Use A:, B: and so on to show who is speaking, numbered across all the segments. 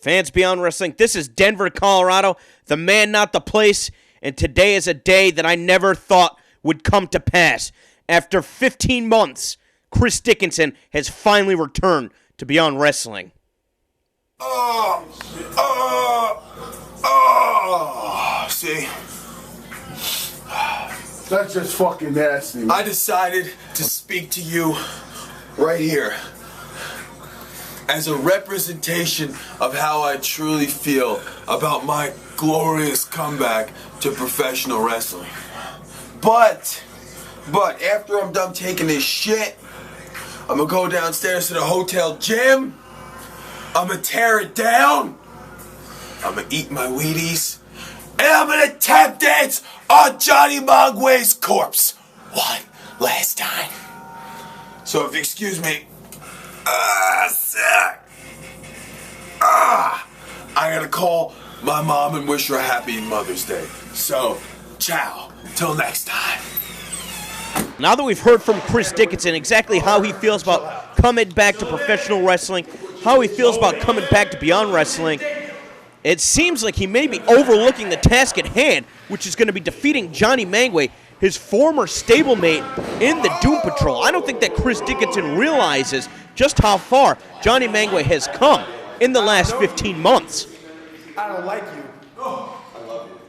A: Fans Beyond Wrestling, this is Denver, Colorado, the man, not the place, and today is a day that I never thought would come to pass. After 15 months, Chris Dickinson has finally returned to Beyond Wrestling.
B: See?
C: That's just fucking nasty.
B: I decided to speak to you right here as a representation of how I truly feel about my glorious comeback to professional wrestling. But after I'm done taking this shit, I'm gonna go downstairs to the hotel gym. I'm gonna tear it down. I'm gonna eat my Wheaties. And I'm gonna tap dance on Jonny Mangue's corpse one last time. So if you excuse me, I gotta call my mom and wish her a happy Mother's Day. So, ciao, till next time.
A: Now that we've heard from Chris Dickinson exactly how he feels about coming back to professional wrestling, how he feels about coming back to Beyond Wrestling, it seems like he may be overlooking the task at hand, which is going to be defeating Jonny Mangue, his former stablemate in the Doom Patrol. I don't think that Chris Dickinson realizes just how far Jonny Mangue has come in the last 15 months.
C: I don't like you. I love you.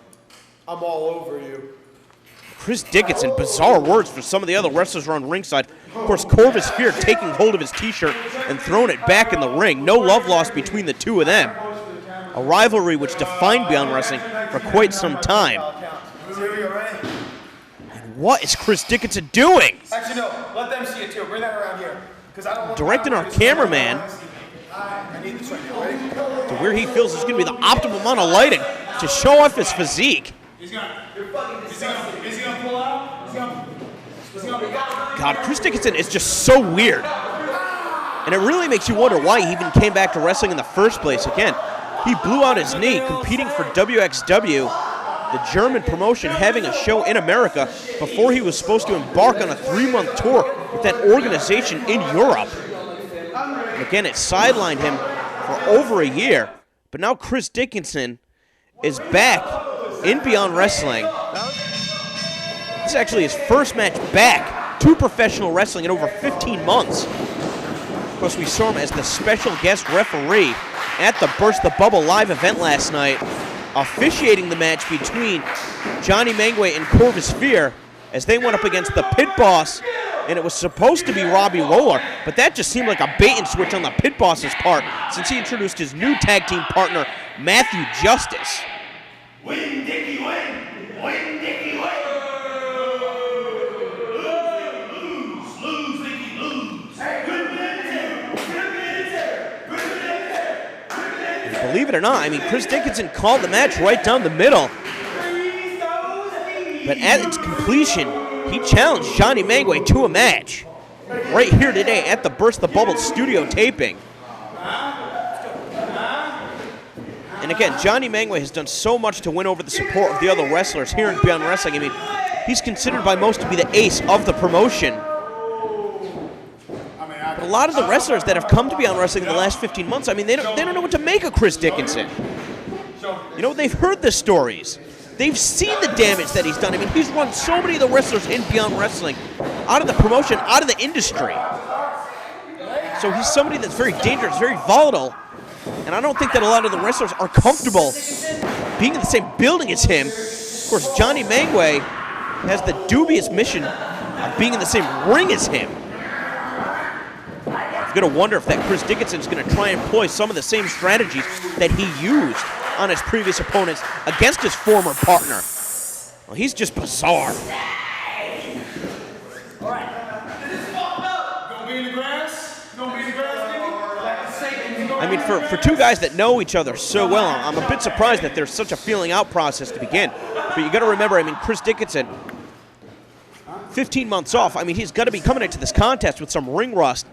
C: I'm all over you.
A: Chris Dickinson, bizarre words for some of the other wrestlers around ringside. Of course, Corvus Fear taking hold of his t-shirt and throwing it back in the ring. No love lost between the two of them. A rivalry which defined Beyond Wrestling for quite some time. And what is Chris Dickinson doing?
C: Actually, no. Let them see it too. Bring that around here. I don't want
A: directing our cameraman
C: I need this right now. Ready?
A: to where he feels is going to be the optimal amount of lighting to show off his physique.
C: Is he gonna pull out?
A: God, Chris Dickinson is just so weird. And it really makes you wonder why he even came back to wrestling in the first place. Again, he blew out his knee competing for WXW, the German promotion, having a show in America before he was supposed to embark on a 3-month tour with that organization in Europe. And again, it sidelined him for over a year. But now Chris Dickinson is back in Beyond Wrestling. This is actually his first match back to professional wrestling in over 15 months. Of course, we saw him as the special guest referee at the Burst the Bubble live event last night, officiating the match between Jonny Mangue and Corvus Fear as they went up against the Pit Boss, and it was supposed to be Robbie Roller, but that just seemed like a bait and switch on the Pit Boss's part since he introduced his new tag team partner, Matthew Justice.
D: Win, Dickie, win! Win, Dickie, win! Lose, Dickie, lose!
A: Believe it or not, I mean, Chris Dickinson called the match right down the middle. But at its completion, he challenged Jonny Mangue to a match. Right here today at the Burst the Bubble studio taping. And again, Jonny Mangue has done so much to win over the support of the other wrestlers here in Beyond Wrestling. I mean, he's considered by most to be the ace of the promotion. But a lot of the wrestlers that have come to Beyond Wrestling in the last 15 months, I mean, they don't know what to make of Chris Dickinson. You know, they've heard the stories. They've seen the damage that he's done. I mean, he's run so many of the wrestlers in Beyond Wrestling out of the promotion, out of the industry. So he's somebody that's very dangerous, very volatile. And I don't think that a lot of the wrestlers are comfortable being in the same building as him. Of course, Jonny Mangue has the dubious mission of being in the same ring as him. I'm going to wonder if that Chris Dickinson is going to try and employ some of the same strategies that he used on his previous opponents against his former partner. Well, he's just bizarre. I mean, for two guys that know each other so well, I'm a bit surprised that there's such a feeling out process to begin. But you got to remember, I mean, Chris Dickinson, 15 months off. I mean, he's got to be coming into this contest with some ring rust.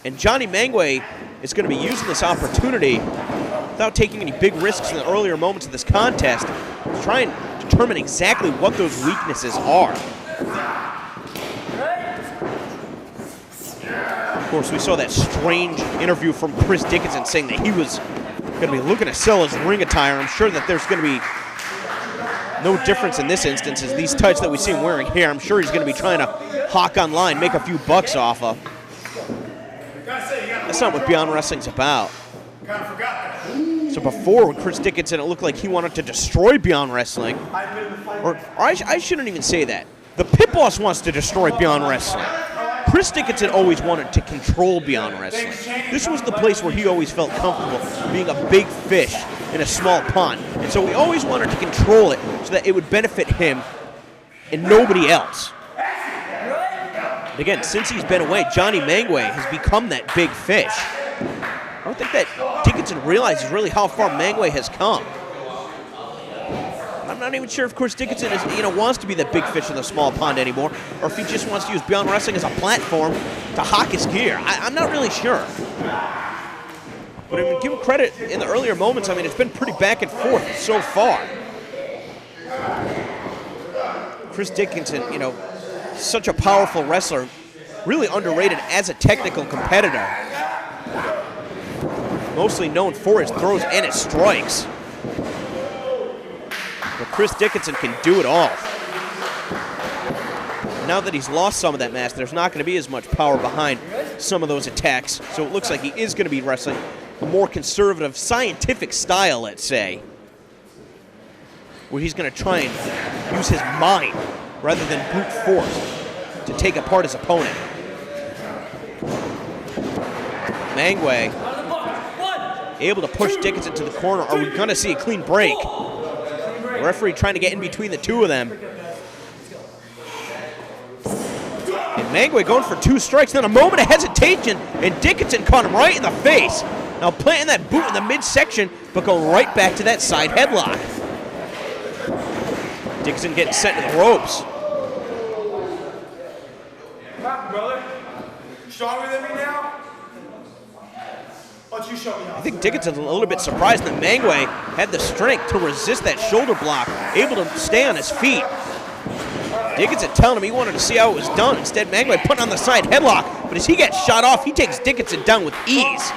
A: And Jonny Mangue is going to be using this opportunity without taking any big risks in the earlier moments of this contest to try and determine exactly what those weaknesses are. Of course, we saw that strange interview from Chris Dickinson saying that he was going to be looking to sell his ring attire. I'm sure that there's going to be no difference in this instance as these tights that we see him wearing here. I'm sure he's going to be trying to hawk online, make a few bucks off of. That's not what Beyond Wrestling's about. So before, with Chris Dickinson, it looked like he wanted to destroy Beyond Wrestling. Or I shouldn't even say that. The Pit Boss wants to destroy Beyond Wrestling. Chris Dickinson always wanted to control Beyond Wrestling. This was the place where he always felt comfortable being a big fish in a small pond. And so he always wanted to control it so that it would benefit him and nobody else. And again, since he's been away, Jonny Mangue has become that big fish. I don't think that Dickinson realizes really how far Mangue has come. I'm not even sure if Chris Dickinson is, wants to be the big fish in the small pond anymore, or if he just wants to use Beyond Wrestling as a platform to hawk his gear. I'm not really sure. But I mean, give him credit in the earlier moments. I mean, it's been pretty back and forth so far. Chris Dickinson, such a powerful wrestler, really underrated as a technical competitor. Mostly known for his throws and his strikes. But Chris Dickinson can do it all. Now that he's lost some of that mass, there's not going to be as much power behind some of those attacks. So it looks like he is going to be wrestling a more conservative, scientific style, let's say, where he's going to try and use his mind rather than brute force to take apart his opponent. Mangue able to push Dickinson to the corner. Are we going to see a clean break? The referee trying to get in between the two of them. And Mangue going for 2 strikes. Then a moment of hesitation, and Dickinson caught him right in the face. Now planting that boot in the midsection, but going right back to that side headlock. Dickinson getting sent to the ropes.
C: Come on, brother. Stronger than me now? Why don't you show me how?
A: I think Dickinson's a little bit surprised that Mangue had the strength to resist that shoulder block, able to stay on his feet. Dickinson telling him he wanted to see how it was done. Instead, Mangue putting on the side headlock, but as he gets shot off, he takes Dickinson down with ease.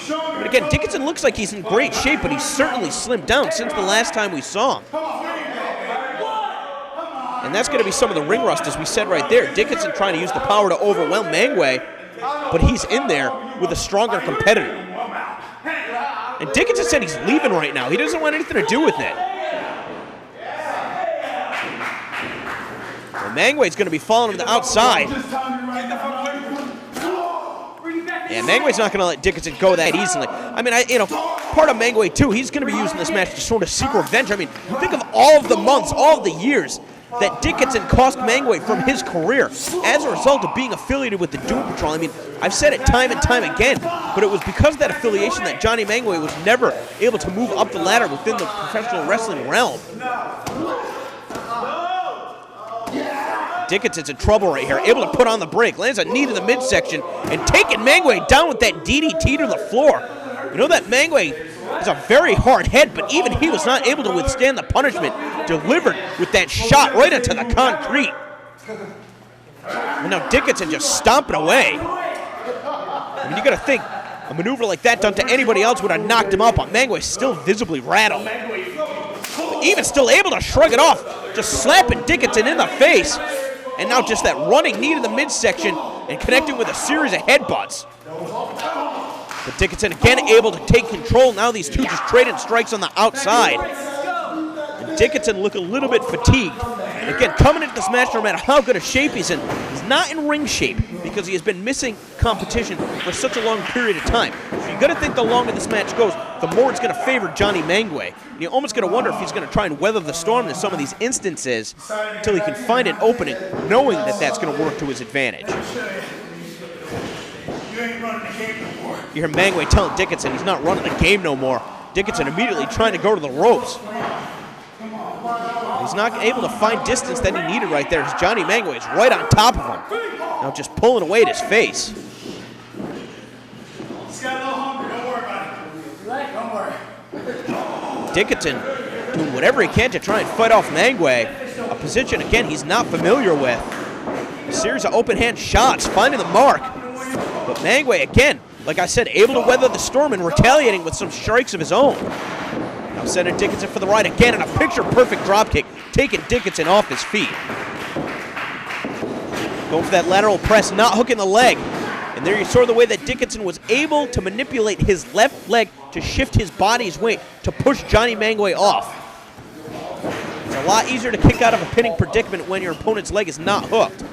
A: But again, Dickinson looks like he's in great shape, but he's certainly slimmed down since the last time we saw him. And that's going to be some of the ring rust, as we said right there. Dickinson trying to use the power to overwhelm Mangue, but he's in there with a stronger competitor. And Dickinson said he's leaving right now. He doesn't want anything to do with it. And Mangue's going to be following him to the outside. Yeah, Mangue's not going to let Dickinson go that easily. I mean, part of Mangue, too, he's going to be using this match to sort of seek revenge. I mean, think of all of the months, all of the years that Dickinson cost Mangue from his career as a result of being affiliated with the Doom Patrol. I mean, I've said it time and time again, but it was because of that affiliation that Jonny Mangue was never able to move up the ladder within the professional wrestling realm. Dickinson's in trouble right here, able to put on the break, lands a knee to the midsection, and taking Mangue down with that DDT to the floor. You know that Mangue is a very hard head, but even he was not able to withstand the punishment delivered with that shot right into the concrete. And now Dickinson just stomping away. I mean, you gotta think, a maneuver like that done to anybody else would have knocked him up, but Mangue is still visibly rattled. But even still able to shrug it off, just slapping Dickinson in the face. And now just that running knee to the midsection and connecting with a series of headbutts. But Dickinson again able to take control. Now these two just trading strikes on the outside. And Dickinson look a little bit fatigued. And again, coming into this match, no matter how good a shape he's in, he's not in ring shape because he has been missing competition for such a long period of time. So you got to think the longer this match goes, the more it's going to favor Jonny Mangue. And you're almost going to wonder if he's going to try and weather the storm in some of these instances until he can find an opening, knowing that that's going to work to his advantage. You hear Mangue telling Dickinson he's not running the game no more. Dickinson immediately trying to go to the ropes. He's not able to find distance that he needed right there as Jonny Mangue is right on top of him. Now just pulling away at his face. Dickinson doing whatever he can to try and fight off Mangue. A position, again, he's not familiar with. A series of open hand shots, finding the mark. But Mangue, again, like I said, able to weather the storm and retaliating with some strikes of his own. Now sending Dickinson for the right again, and a picture-perfect dropkick, taking Dickinson off his feet. Going for that lateral press, not hooking the leg. And there you saw the way that Dickinson was able to manipulate his left leg to shift his body's weight to push Jonny Mangue off. It's a lot easier to kick out of a pinning predicament when your opponent's leg is not hooked.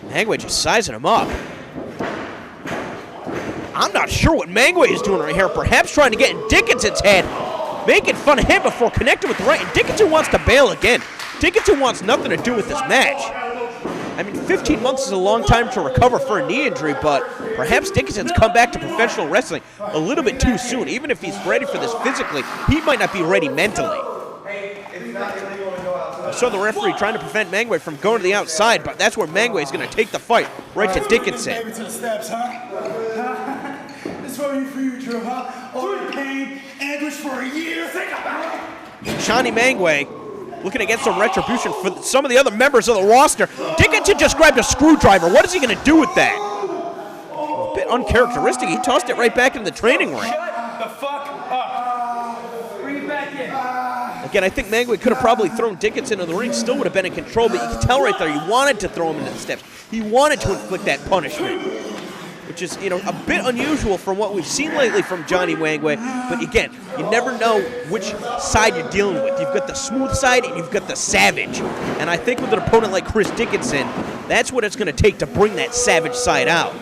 A: Mangue just sizing him up. I'm not sure what Mangue is doing right here. Perhaps trying to get in Dickinson's head, making fun of him before connecting with the right. And Dickinson wants to bail again. Dickinson wants nothing to do with this match. I mean, 15 months is a long time to recover for a knee injury, but perhaps Dickinson's come back to professional wrestling a little bit too soon. Even if he's ready for this physically, he might not be ready mentally. I saw the referee trying to prevent Mangue from going to the outside, but that's where Mangue is going to take the fight right to Dickinson.
E: To the steps, huh? This for you, Drew, huh? All your pain, anguish for a year. Think about it.
A: Jonny Mangue looking to get some retribution for some of the other members of the roster. Dickinson just grabbed a screwdriver. What is he going to do with that? A bit uncharacteristic. He tossed it right back into the training ring.
E: Shut the fuck up. Bring it back in.
A: Again, I think Mangue could have probably thrown Dickinson in the ring, still would have been in control, but you can tell right there he wanted to throw him into the steps. He wanted to inflict that punishment, which is, you know, a bit unusual from what we've seen lately from Jonny Mangue. But again, you never know which side you're dealing with. You've got the smooth side and you've got the savage. And I think with an opponent like Chris Dickinson, that's what it's going to take to bring that savage side out.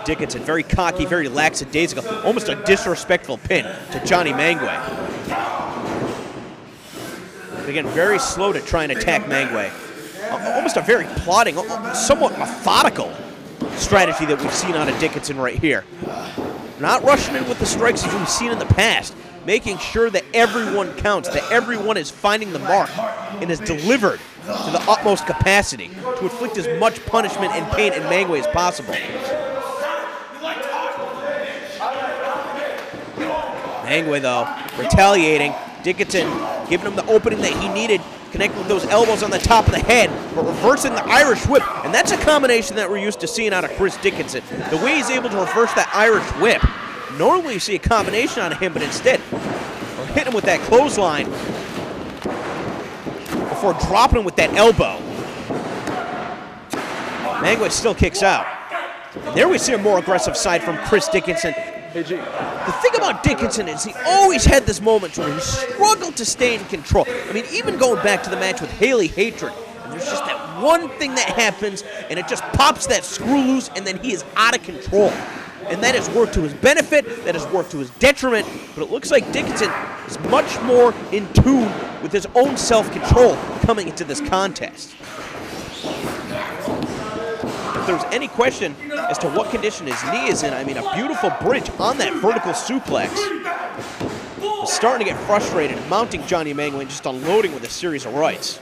A: Dickinson, very cocky, very lackadaisical, almost a disrespectful pin to Jonny Mangue. Again, very slow to try and attack Mangue. Almost a very plotting, somewhat methodical strategy that we've seen out of Dickinson right here. Not rushing in with the strikes as we've seen in the past, making sure that everyone counts, that everyone is finding the mark and is delivered to the utmost capacity to inflict as much punishment and pain in Mangue as possible. Mangue, though, retaliating. Dickinson giving him the opening that he needed, connecting with those elbows on the top of the head, but reversing the Irish whip. And that's a combination that we're used to seeing out of Chris Dickinson. The way he's able to reverse that Irish whip. Normally you see a combination out of him, but instead, we're hitting him with that clothesline before dropping him with that elbow. Mangue still kicks out. And there we see a more aggressive side from Chris Dickinson. The thing about Dickinson is he always had this moment where he struggled to stay in control. I mean, even going back to the match with Haley Hatred, and there's just that one thing that happens, and it just pops that screw loose, and then he is out of control. And that has worked to his benefit, that has worked to his detriment, but it looks like Dickinson is much more in tune with his own self-control coming into this contest. If there's any question as to what condition his knee is in, I mean, a beautiful bridge on that vertical suplex. He's starting to get frustrated, mounting Jonny Mangue and just unloading with a series of rights.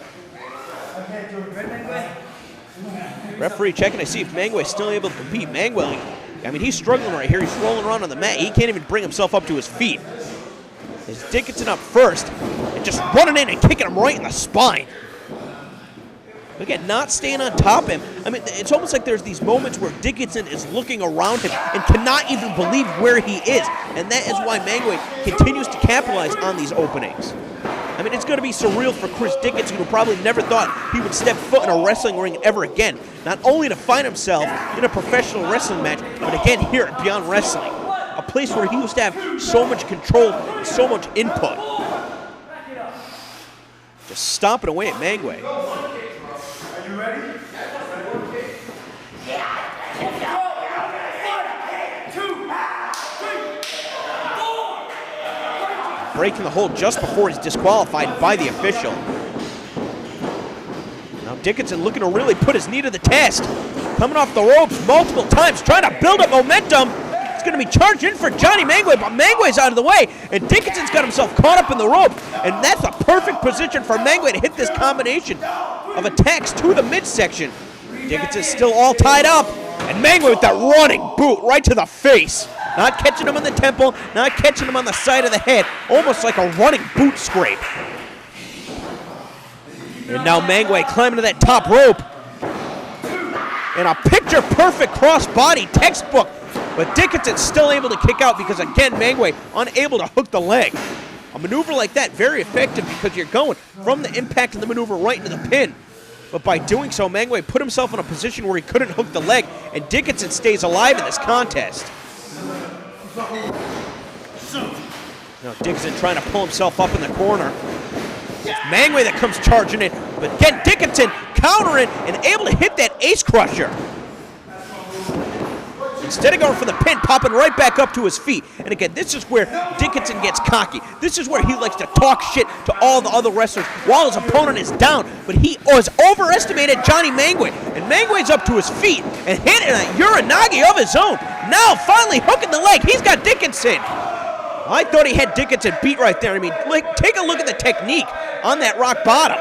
A: Referee checking to see if Mangue is still able to compete. Mangue, I mean, he's struggling right here. He's rolling around on the mat. He can't even bring himself up to his feet. Is Dickinson up first and just running in and kicking him right in the spine. Again, not staying on top of him. I mean, it's almost like there's these moments where Dickinson is looking around him and cannot even believe where he is. And that is why Mangue continues to capitalize on these openings. I mean, it's going to be surreal for Chris Dickinson, who probably never thought he would step foot in a wrestling ring ever again. Not only to find himself in a professional wrestling match, but again here at Beyond Wrestling. A place where he used to have so much control, so much input. Just stomping away at Mangue. Breaking the hold just before he's disqualified by the official. Now Dickinson looking to really put his knee to the test. Coming off the ropes multiple times, trying to build up momentum. It's going to be charged in for Jonny Mangue, but Mangue's out of the way, and Dickinson's got himself caught up in the rope, and that's a perfect position for Mangue to hit this combination of attacks to the midsection. Dickinson's still all tied up, and Mangue with that running boot right to the face. Not catching him in the temple, not catching him on the side of the head, almost like a running boot scrape. And now Mangue climbing to that top rope. and a picture-perfect crossbody textbook. But Dickinson's still able to kick out because, again, Mangue unable to hook the leg. A maneuver like that, very effective because you're going from the impact of the maneuver right into the pin. But by doing so, Mangue put himself in a position where he couldn't hook the leg, and Dickinson stays alive in this contest. Now Dickinson trying to pull himself up in the corner. It's Mangue that comes charging in, but again, Dickinson countering and able to hit that ace crusher. Instead of going for the pin, popping right back up to his feet. And again, this is where Dickinson gets cocky. This is where he likes to talk shit to all the other wrestlers while his opponent is down. But he has overestimated Jonny Mangue. And Mangue's up to his feet and hitting a Uranagi of his own. Now finally hooking the leg. He's got Dickinson. I thought he had Dickinson beat right there. I mean, take a look at the technique on that rock bottom.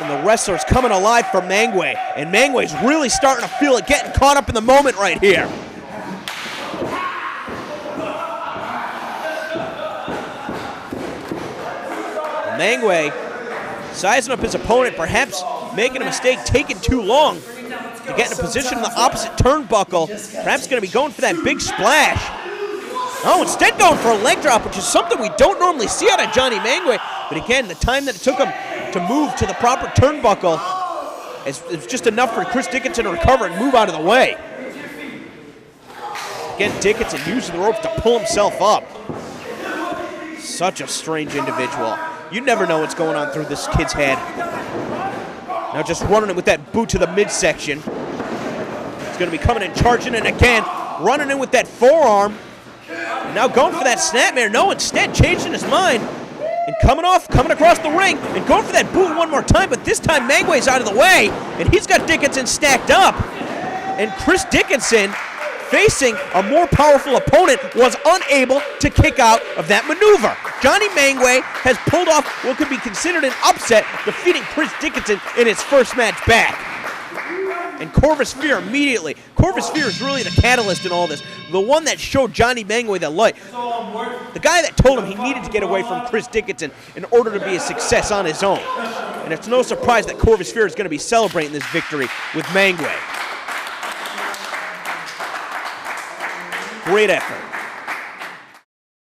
A: And the wrestler's coming alive for Mangue. And Mangue's really starting to feel it, getting caught up in the moment right here. Mangue sizing up his opponent, perhaps making a mistake, taking too long to get in a position in the opposite turnbuckle. Perhaps going to be going for that big splash. Oh, instead going for a leg drop, which is something we don't normally see out of Jonny Mangue. But again, the time that it took him to move to the proper turnbuckle, it's just enough for Chris Dickinson to recover and move out of the way. Again, Dickinson using the ropes to pull himself up. Such a strange individual. You never know what's going on through this kid's head. Now just running it with that boot to the midsection. He's going to be coming and charging in again, running in with that forearm. And now going for that snapmare. No, instead changing his mind. And coming across the ring, and going for that boot one more time, but this time Mangue's out of the way, and he's got Dickinson stacked up. And Chris Dickinson, facing a more powerful opponent, was unable to kick out of that maneuver. Jonny Mangue has pulled off what could be considered an upset, defeating Chris Dickinson in his first match back. And Corvus Fear immediately. Corvus Fear is really the catalyst in all this. The one that showed Jonny Mangue the light. The guy that told him he needed to get away from Chris Dickinson in order to be a success on his own. And it's no surprise that Corvus Fear is going to be celebrating this victory with Mangue. Great effort.